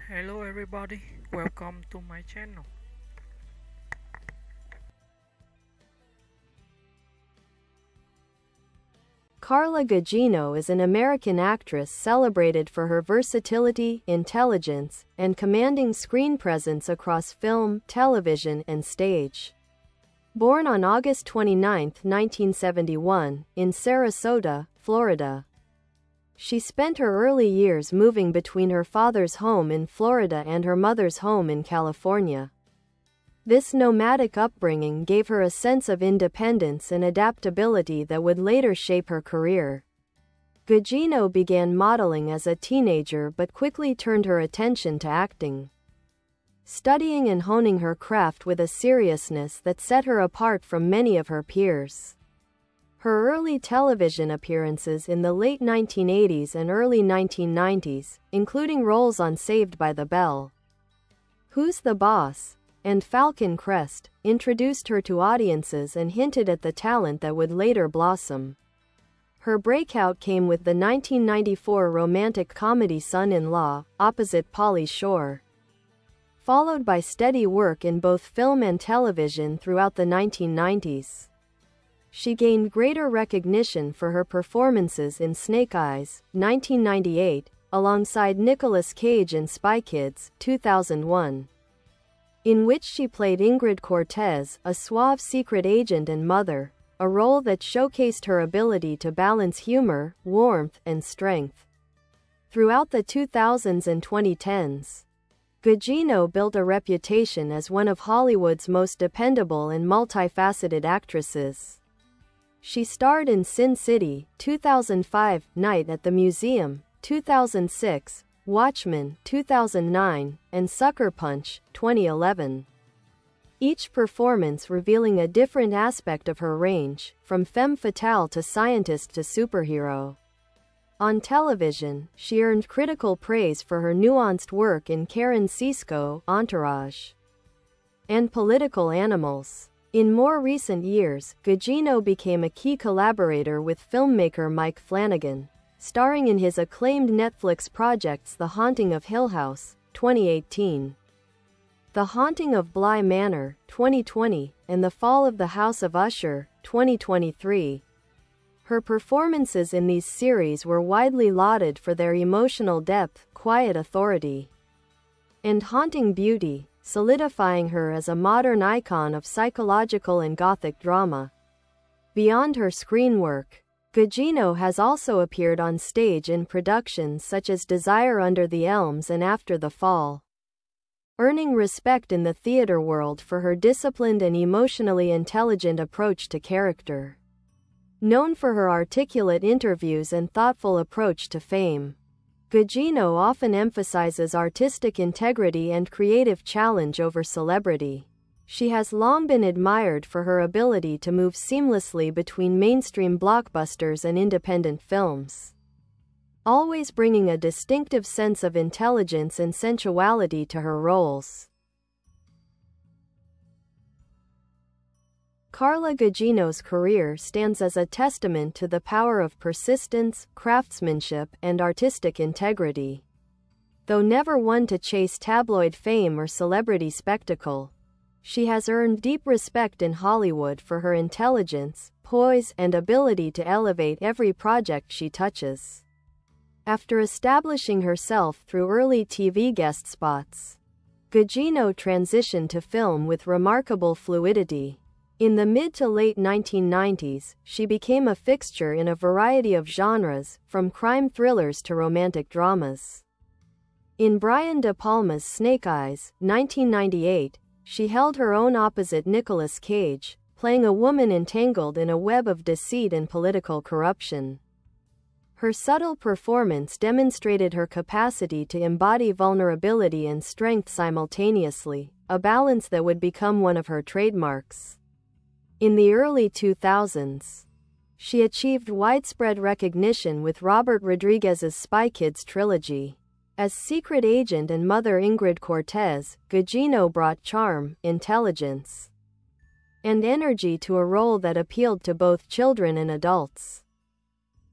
Hello everybody, welcome to my channel. Carla Gugino is an American actress celebrated for her versatility, intelligence, and commanding screen presence across film, television, and stage. Born on August 29, 1971, in Sarasota, Florida. She spent her early years moving between her father's home in Florida and her mother's home in California. This nomadic upbringing gave her a sense of independence and adaptability that would later shape her career. Gugino began modeling as a teenager but quickly turned her attention to acting, studying and honing her craft with a seriousness that set her apart from many of her peers. Her early television appearances in the late 1980s and early 1990s, including roles on Saved by the Bell, Who's the Boss?, and Falcon Crest, introduced her to audiences and hinted at the talent that would later blossom. Her breakout came with the 1994 romantic comedy Son-in-Law, opposite Pauly Shore, followed by steady work in both film and television throughout the 1990s. She gained greater recognition for her performances in Snake Eyes, 1998, alongside Nicolas Cage in Spy Kids, 2001, in which she played Ingrid Cortez, a suave secret agent and mother, a role that showcased her ability to balance humor, warmth, and strength. Throughout the 2000s and 2010s, Gugino built a reputation as one of Hollywood's most dependable and multifaceted actresses. She starred in Sin City, 2005, Night at the Museum, 2006, Watchmen, 2009, and Sucker Punch, 2011. Each performance revealing a different aspect of her range, from femme fatale to scientist to superhero. On television, she earned critical praise for her nuanced work in Karen Sisco, Entourage, and Political Animals. In more recent years, Gugino became a key collaborator with filmmaker Mike Flanagan, starring in his acclaimed Netflix projects The Haunting of Hill House, 2018, The Haunting of Bly Manor, 2020, and The Fall of the House of Usher, 2023. Her performances in these series were widely lauded for their emotional depth, quiet authority, and haunting beauty, solidifying her as a modern icon of psychological and gothic drama. Beyond her screen work, Gugino has also appeared on stage in productions such as Desire Under the Elms and After the Fall, earning respect in the theater world for her disciplined and emotionally intelligent approach to character. Known for her articulate interviews and thoughtful approach to fame, Gugino often emphasizes artistic integrity and creative challenge over celebrity. She has long been admired for her ability to move seamlessly between mainstream blockbusters and independent films, always bringing a distinctive sense of intelligence and sensuality to her roles. Carla Gugino's career stands as a testament to the power of persistence, craftsmanship, and artistic integrity. Though never one to chase tabloid fame or celebrity spectacle, she has earned deep respect in Hollywood for her intelligence, poise, and ability to elevate every project she touches. After establishing herself through early TV guest spots, Gugino transitioned to film with remarkable fluidity. In the mid to late 1990s, she became a fixture in a variety of genres, from crime thrillers to romantic dramas. In Brian De Palma's Snake Eyes, 1998, she held her own opposite Nicolas Cage, playing a woman entangled in a web of deceit and political corruption. Her subtle performance demonstrated her capacity to embody vulnerability and strength simultaneously, a balance that would become one of her trademarks. In the early 2000s, she achieved widespread recognition with Robert Rodriguez's Spy Kids trilogy. As secret agent and mother Ingrid Cortez, Gugino brought charm, intelligence, and energy to a role that appealed to both children and adults.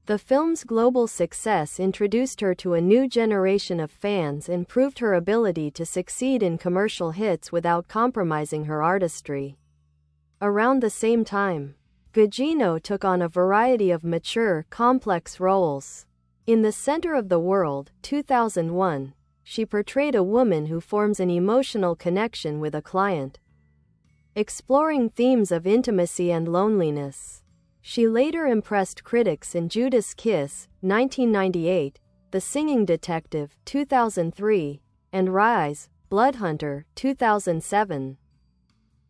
The film's global success introduced her to a new generation of fans and proved her ability to succeed in commercial hits without compromising her artistry. Around the same time, Gugino took on a variety of mature, complex roles. In The Center of the World, 2001, she portrayed a woman who forms an emotional connection with a client, exploring themes of intimacy and loneliness. She later impressed critics in Judas Kiss, 1998, The Singing Detective, 2003, and Rise, Bloodhunter, 2007.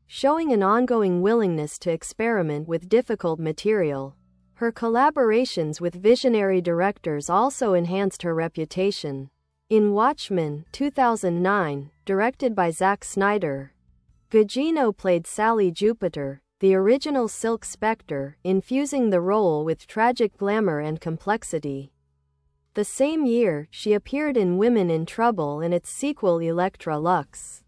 Showing an ongoing willingness to experiment with difficult material. Her collaborations with visionary directors also enhanced her reputation. In Watchmen, 2009, directed by Zack Snyder, Gugino played Sally Jupiter, the original Silk Spectre, infusing the role with tragic glamour and complexity. The same year, she appeared in Women in Trouble and its sequel Electra Lux,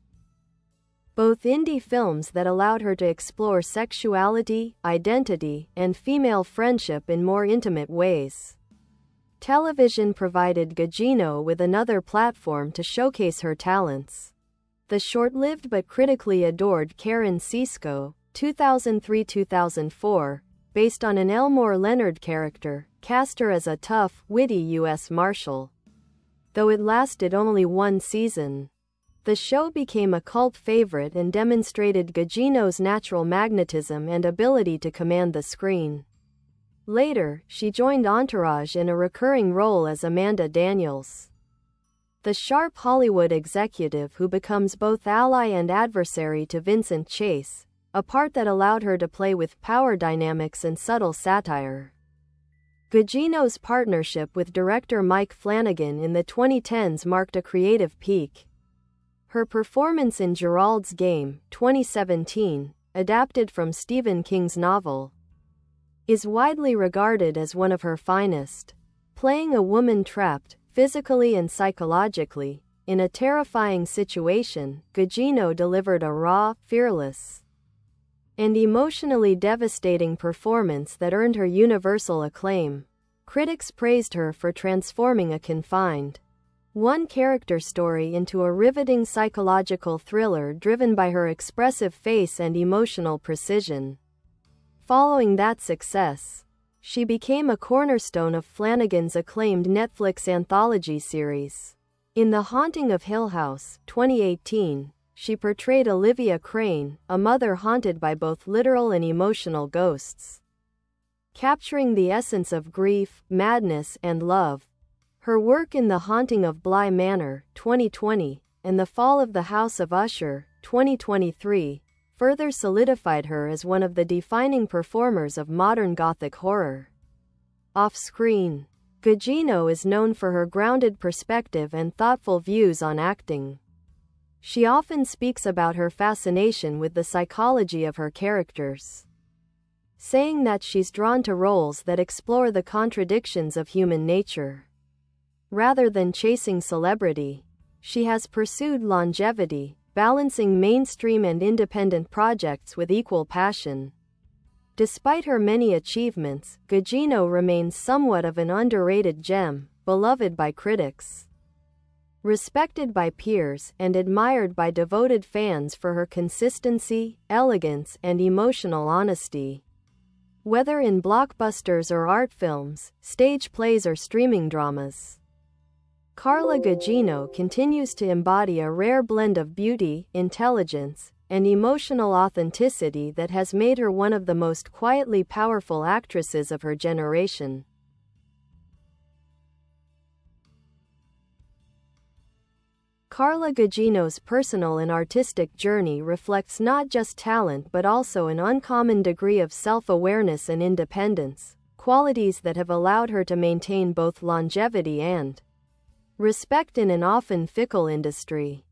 both indie films that allowed her to explore sexuality, identity, and female friendship in more intimate ways. Television provided Gugino with another platform to showcase her talents. The short-lived but critically adored Karen Cisco, 2003-2004, based on an Elmore Leonard character, cast her as a tough, witty U.S. Marshal. Though it lasted only one season, the show became a cult favorite and demonstrated Gugino's natural magnetism and ability to command the screen. Later, she joined Entourage in a recurring role as Amanda Daniels, the sharp Hollywood executive who becomes both ally and adversary to Vincent Chase, a part that allowed her to play with power dynamics and subtle satire. Gugino's partnership with director Mike Flanagan in the 2010s marked a creative peak. Her performance in Gerald's Game, 2017, adapted from Stephen King's novel, is widely regarded as one of her finest. Playing a woman trapped, physically and psychologically, in a terrifying situation, Gugino delivered a raw, fearless, and emotionally devastating performance that earned her universal acclaim. Critics praised her for transforming a confined one-character story into a riveting psychological thriller driven by her expressive face and emotional precision. Following that success, she became a cornerstone of Flanagan's acclaimed Netflix anthology series. In The Haunting of Hill House, 2018, she portrayed Olivia Crane, a mother haunted by both literal and emotional ghosts, capturing the essence of grief, madness, and love. Her work in The Haunting of Bly Manor, 2020, and The Fall of the House of Usher, 2023, further solidified her as one of the defining performers of modern Gothic horror. Off-screen, Gugino is known for her grounded perspective and thoughtful views on acting. She often speaks about her fascination with the psychology of her characters, saying that she's drawn to roles that explore the contradictions of human nature. Rather than chasing celebrity, she has pursued longevity, balancing mainstream and independent projects with equal passion. Despite her many achievements, Gugino remains somewhat of an underrated gem, beloved by critics, respected by peers, and admired by devoted fans for her consistency, elegance, and emotional honesty. Whether in blockbusters or art films, stage plays or streaming dramas, Carla Gugino continues to embody a rare blend of beauty, intelligence, and emotional authenticity that has made her one of the most quietly powerful actresses of her generation. Carla Gugino's personal and artistic journey reflects not just talent but also an uncommon degree of self-awareness and independence, qualities that have allowed her to maintain both longevity and respect in an often fickle industry.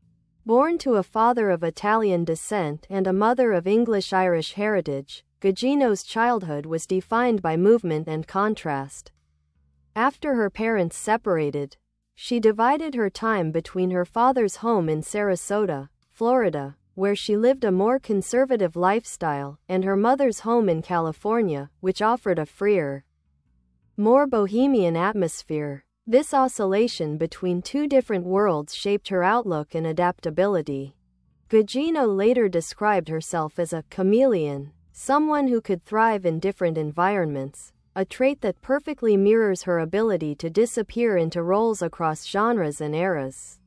Born to a father of Italian descent and a mother of English-Irish heritage, Gugino's childhood was defined by movement and contrast. After her parents separated, she divided her time between her father's home in Sarasota, Florida, where she lived a more conservative lifestyle, and her mother's home in California, which offered a freer more bohemian atmosphere. This oscillation between two different worlds shaped her outlook and adaptability. Gugino later described herself as a chameleon, someone who could thrive in different environments, a trait that perfectly mirrors her ability to disappear into roles across genres and eras.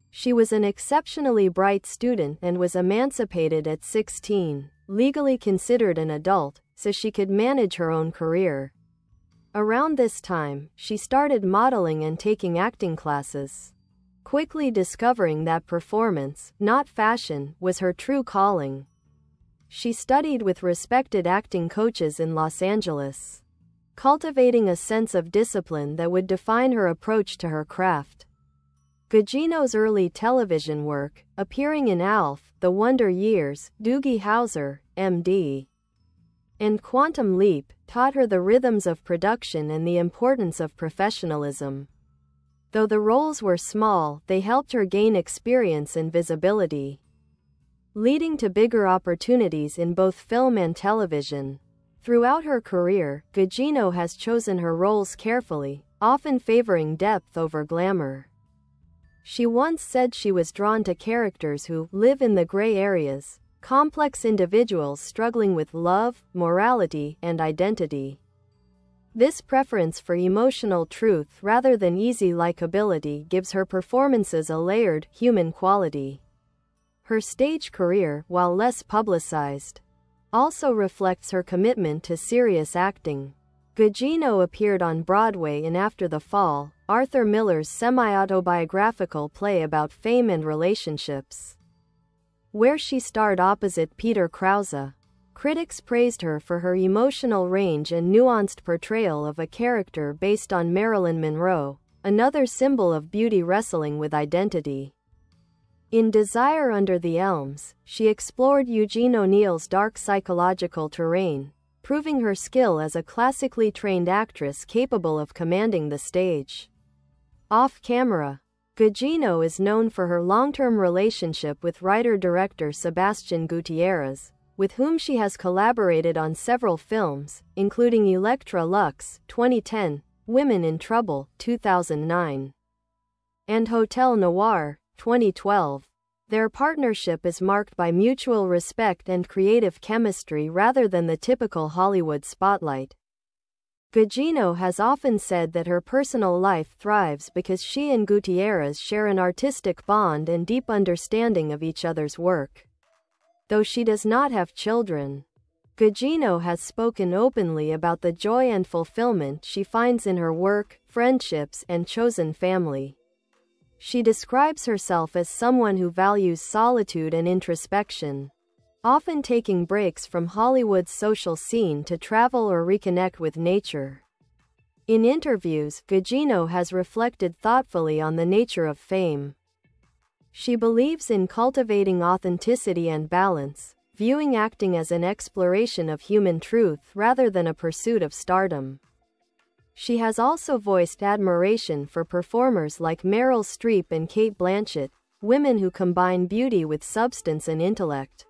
She was an exceptionally bright student and was emancipated at 16, legally considered an adult, so she could manage her own career. Around this time, she started modeling and taking acting classes, quickly discovering that performance, not fashion, was her true calling. She studied with respected acting coaches in Los Angeles, cultivating a sense of discipline that would define her approach to her craft. Gugino's early television work, appearing in Alf, The Wonder Years, Doogie Howser, M.D., and Quantum Leap, taught her the rhythms of production and the importance of professionalism. Though the roles were small, they helped her gain experience and visibility, leading to bigger opportunities in both film and television. Throughout her career, Gugino has chosen her roles carefully, often favoring depth over glamour. She once said she was drawn to characters who live in the gray areas, complex individuals struggling with love, morality, and identity. This preference for emotional truth rather than easy likability gives her performances a layered, human quality. Her stage career, while less publicized, also reflects her commitment to serious acting. Gugino appeared on Broadway in After the Fall, Arthur Miller's semi-autobiographical play about fame and relationships, where she starred opposite Peter Krause. Critics praised her for her emotional range and nuanced portrayal of a character based on Marilyn Monroe, another symbol of beauty wrestling with identity. In Desire Under the Elms, she explored Eugene O'Neill's dark psychological terrain, proving her skill as a classically trained actress capable of commanding the stage. Off-camera, Gugino is known for her long-term relationship with writer-director Sebastian Gutierrez, with whom she has collaborated on several films, including Electra Lux, 2010, Women in Trouble, 2009, and Hotel Noir, 2012. Their partnership is marked by mutual respect and creative chemistry rather than the typical Hollywood spotlight. Gugino has often said that her personal life thrives because she and Gutierrez share an artistic bond and deep understanding of each other's work. Though she does not have children, Gugino has spoken openly about the joy and fulfillment she finds in her work, friendships, and chosen family. She describes herself as someone who values solitude and introspection, often taking breaks from Hollywood's social scene to travel or reconnect with nature. In interviews, Gugino has reflected thoughtfully on the nature of fame. She believes in cultivating authenticity and balance, viewing acting as an exploration of human truth rather than a pursuit of stardom. She has also voiced admiration for performers like Meryl Streep and Cate Blanchett, women who combine beauty with substance and intellect.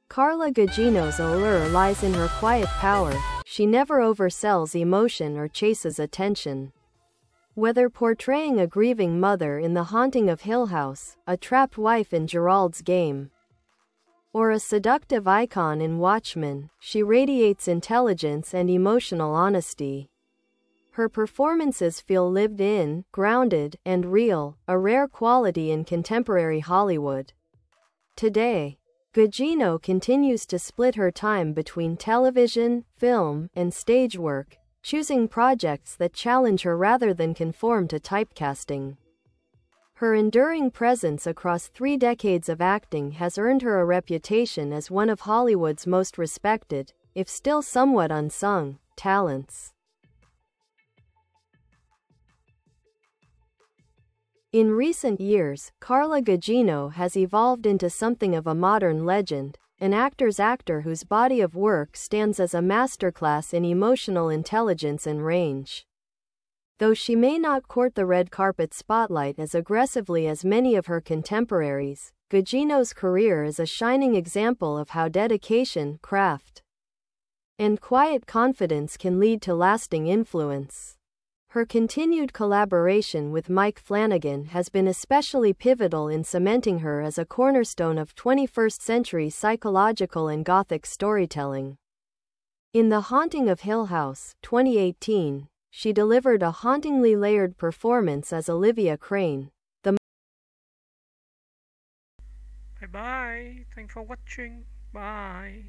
Carla Gugino's allure lies in her quiet power. She never oversells emotion or chases attention. Whether portraying a grieving mother in The Haunting of Hill House, a trapped wife in Gerald's Game, or a seductive icon in Watchmen, she radiates intelligence and emotional honesty. Her performances feel lived in, grounded, and real, a rare quality in contemporary Hollywood. Today, Gugino continues to split her time between television, film, and stage work, choosing projects that challenge her rather than conform to typecasting. Her enduring presence across 3 decades of acting has earned her a reputation as one of Hollywood's most respected, if still somewhat unsung, talents. In recent years, Carla Gugino has evolved into something of a modern legend, an actor's actor whose body of work stands as a masterclass in emotional intelligence and range. Though she may not court the red carpet spotlight as aggressively as many of her contemporaries, Gugino's career is a shining example of how dedication, craft, and quiet confidence can lead to lasting influence. Her continued collaboration with Mike Flanagan has been especially pivotal in cementing her as a cornerstone of 21st-century psychological and Gothic storytelling. In The Haunting of Hill House, 2018, she delivered a hauntingly layered performance as Olivia Crane. Bye bye. Thanks for watching. Bye.